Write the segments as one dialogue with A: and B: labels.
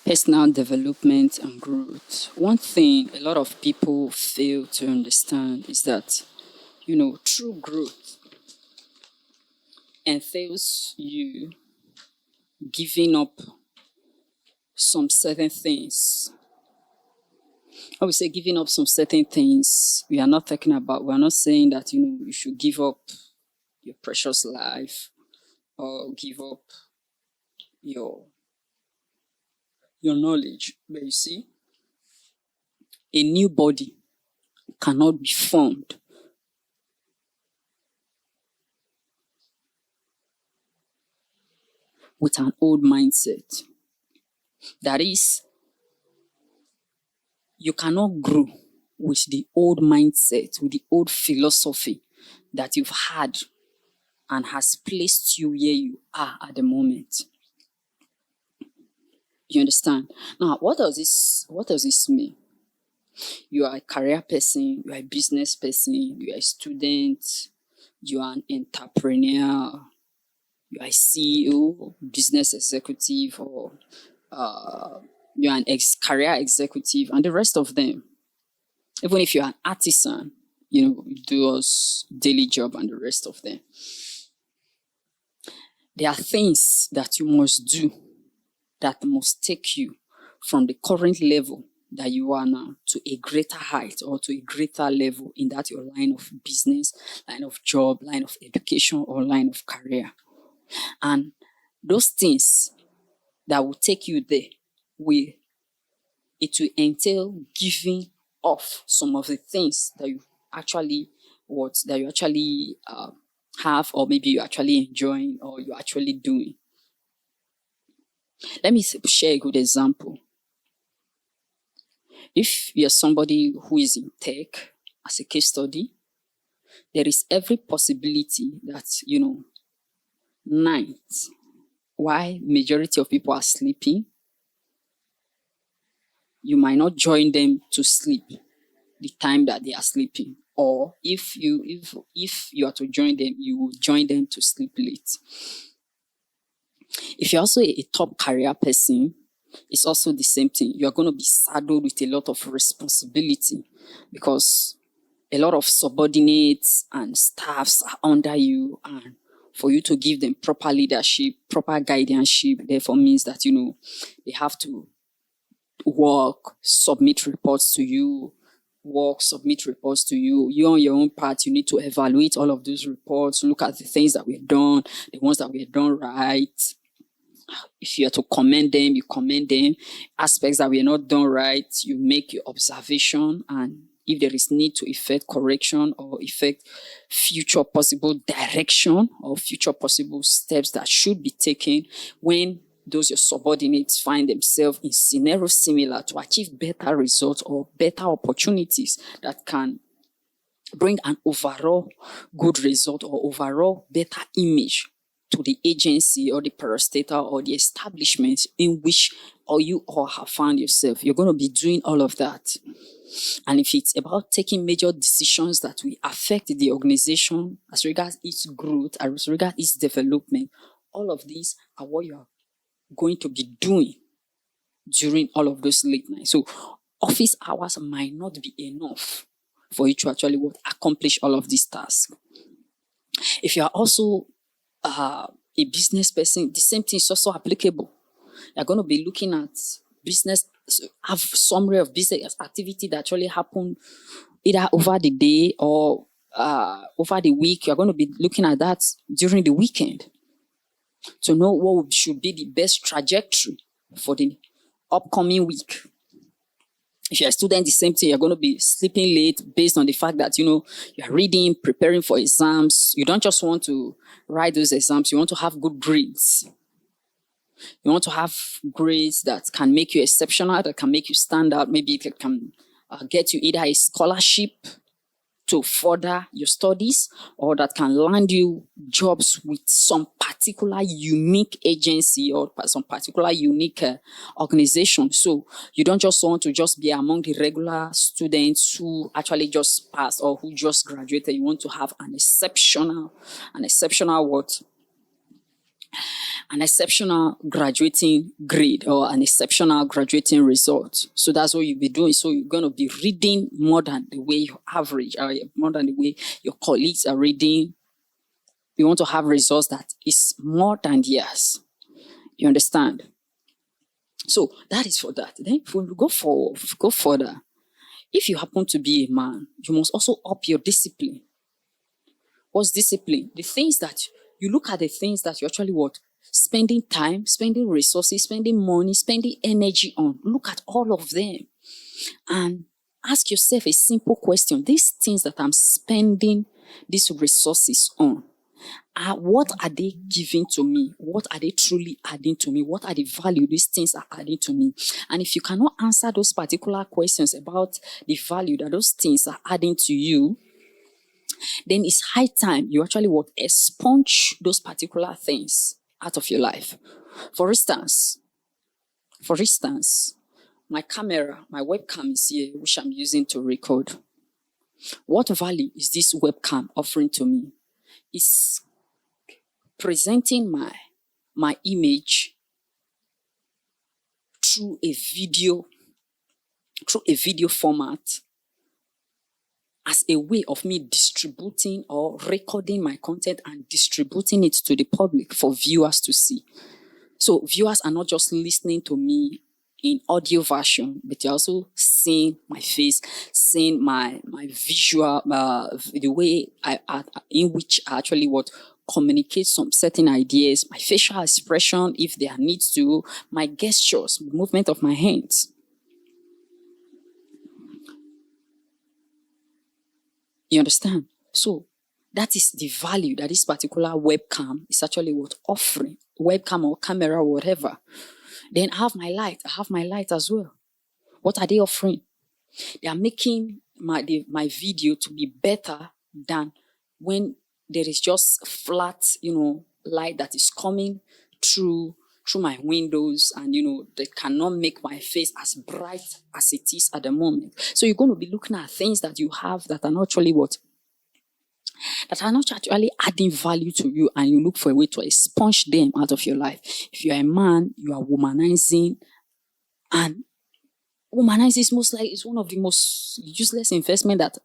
A: Personal development and growth. One thing a lot of people fail to understand is that, true growth entails you giving up some certain things. When we say giving up some certain things, we are not saying that, you should give up your precious life or give up your knowledge. But you see, a new body cannot be formed with an old mindset. That is, you cannot grow with the old mindset, with the old philosophy that you've had and has placed you where you are at the moment. You understand? Now, what does this mean? You are a career person, you are a business person, you are a student, you are an entrepreneur, you are a CEO, business executive, or you're an career executive, and the rest of them. Even if you're an artisan, you do a daily job and the rest of them. There are things that you must do that must take you from the current level that you are now to a greater height or to a greater level in that your line of business, line of job, line of education, or line of career. And those things that will take you there, it will entail giving off some of the things that you actually have, or maybe you're actually enjoying, or you're actually doing. Let me share a good example. If you're somebody who is in tech, as a case study, there is every possibility that, night, while majority of people are sleeping, you might not join them to sleep the time that they are sleeping. Or if you are to join them, you will join them to sleep late. If you're also a top career person, it's also the same thing. You're going to be saddled with a lot of responsibility because a lot of subordinates and staffs are under you, and for you to give them proper leadership, proper guardianship, therefore means that, they have to work, submit reports to you. You on your own part, you need to evaluate all of those reports, look at the things that we've done, the ones that we've done right. If you are to commend them, you commend them. Aspects that we are not done right, you make your observation, and if there is need to effect correction or effect future possible direction or future possible steps that should be taken when those your subordinates find themselves in scenarios similar to achieve better results or better opportunities that can bring an overall good result or overall better image to the agency or the parastatal or the establishment in which you all have found yourself. You're going to be doing all of that. And if it's about taking major decisions that will affect the organization as regards its growth, as regards its development, all of these are what you are going to be doing during all of those late nights. So office hours might not be enough for you to actually accomplish all of these tasks. If you are also a business person, the same thing is also applicable. You're going to be looking at business, have summary of business activity that actually happened either over the day or over the week. You're going to be looking at that during the weekend to know what should be the best trajectory for the upcoming week. If you're a student, the same thing. You're going to be sleeping late based on the fact that, you're reading, preparing for exams. You don't just want to write those exams. You want to have good grades. You want to have grades that can make you exceptional, that can make you stand out. Maybe it can get you either a scholarship to further your studies, or that can land you jobs with some particular unique agency or some particular unique organization. So you don't just want to just be among the regular students who actually just passed or who just graduated. You want to have an exceptional an exceptional graduating grade or an exceptional graduating result. So that's what you'll be doing. So you're going to be reading more than the way you average, or more than the way your colleagues are reading. You want to have results that is more than theirs. You understand? So that is for that. Then if we go further, if you happen to be a man, you must also up your discipline. What's discipline? The things that you look at, the things that you actually what? Spending time, spending resources, spending money, spending energy on. Look at all of them and ask yourself a simple question. These things that I'm spending these resources on, what are they giving to me? What are they truly adding to me? What are the value these things are adding to me? And if you cannot answer those particular questions about the value that those things are adding to you, then it's high time you actually would expunge those particular things out of your life. For instance, my camera, my webcam is here, which I'm using to record. What value is this webcam offering to me? It's presenting my image through a video format as a way of me distributing or recording my content and distributing it to the public for viewers to see. So viewers are not just listening to me in audio version, but they're also seeing my face, seeing my visual, the way in which I actually communicate some certain ideas, my facial expression, if there needs to, my gestures, movement of my hands. You understand? So that is the value that this particular webcam is actually offering. Webcam or camera or whatever. Then I have my light as well. What are they offering? They are making my video to be better than when there is just flat, light that is coming through my windows, and they cannot make my face as bright as it is at the moment. So you're going to be looking at things that you have that are not actually that are not actually adding value to you, and you look for a way to expunge them out of your life. If you're a man, you are womanizing, and womanizing is one of the most useless investment that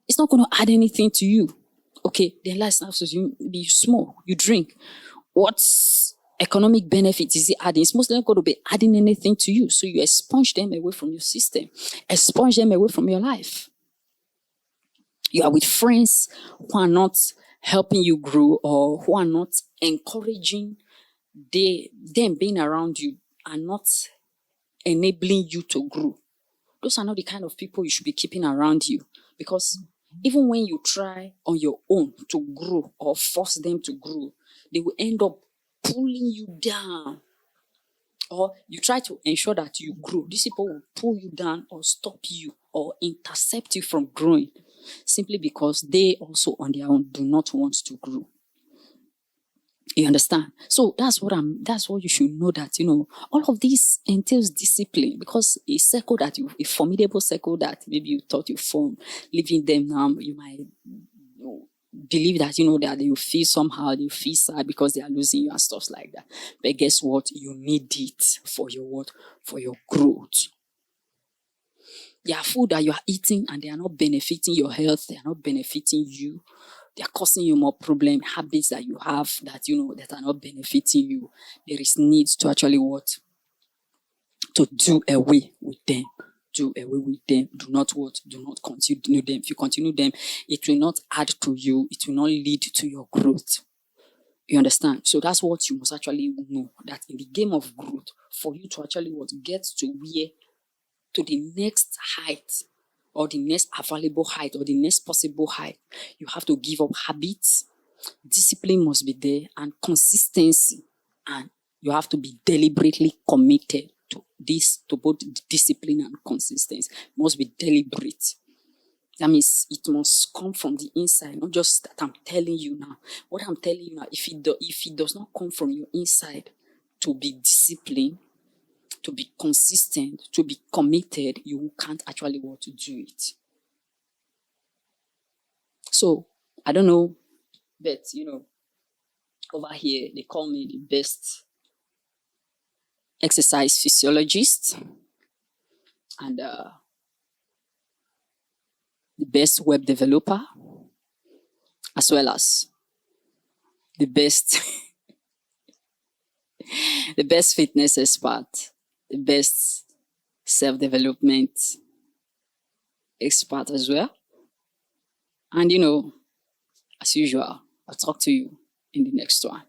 A: it's not going to add anything to you. Okay, then let's have you be small, you drink. What's economic benefit is it adding? It's mostly not going to be adding anything to you. So you expunge them away from your system, expunge them away from your life. You are with friends who are not helping you grow, or who are not encouraging them being around you, and not enabling you to grow. Those are not the kind of people you should be keeping around you, because even when you try on your own to grow or force them to grow, they will end up pulling you down. Or you try to ensure that you grow, these people will pull you down or stop you or intercept you from growing, simply because they also on their own do not want to grow. You understand? So that's what you should know, that all of this entails discipline, because a formidable circle that maybe you thought you formed, leaving them now, you might believe that that you feel somehow, you feel sad because they are losing you and stuff like that. But guess what? You need it for your growth. There are food that you are eating and they are not benefiting your health, they are not benefiting you. They are causing you more problem, habits that you have that that are not benefiting you. There is need to actually to do away with them. Do away with them. Do not continue them. If you continue them, it will not add to you. It will not lead to your growth. You understand? So that's what you must actually know, that in the game of growth, for you to actually get to the next height, or the next available height, or the next possible height, you have to give up habits. Discipline must be there, and consistency, and you have to be deliberately committed to both discipline and consistency. It must be deliberate. That means it must come from the inside, not just that I'm telling you now. What I'm telling you now, if it does not come from your inside, to be disciplined, to be consistent, to be committed, you can't actually want to do it. So, I don't know, but Over here, they call me the best exercise physiologist and the best web developer, as well as the best the best fitness expert, the best self-development expert as well. And as usual, I'll talk to you in the next one.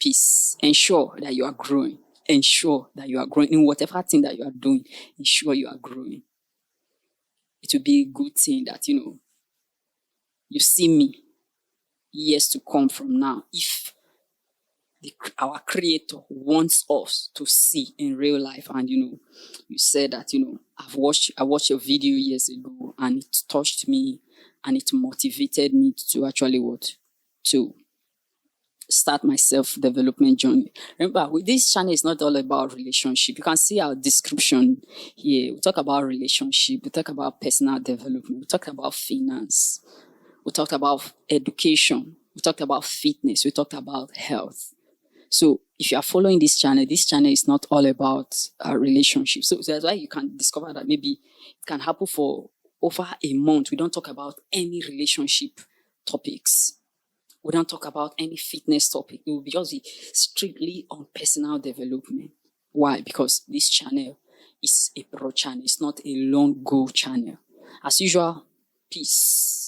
A: Peace. Ensure that you are growing. Ensure that you are growing in whatever thing that you are doing. Ensure you are growing. It will be a good thing that, you see me years to come from now. If our Creator wants us to see in real life, and you said that I watched your video years ago, and it touched me, and it motivated me to actually to start my self-development journey. Remember, with this channel, it's not all about relationship. You can see our description here. We talk about relationship. We talk about personal development. We talk about finance. We talked about education. We talked about fitness. We talked about health. So if you are following this channel is not all about relationships. So that's why you can discover that maybe it can happen for over a month. We don't talk about any relationship topics. We don't talk about any fitness topic. It will just be strictly on personal development. Why? Because this channel is a broad channel. It's not a long go channel. As usual, peace.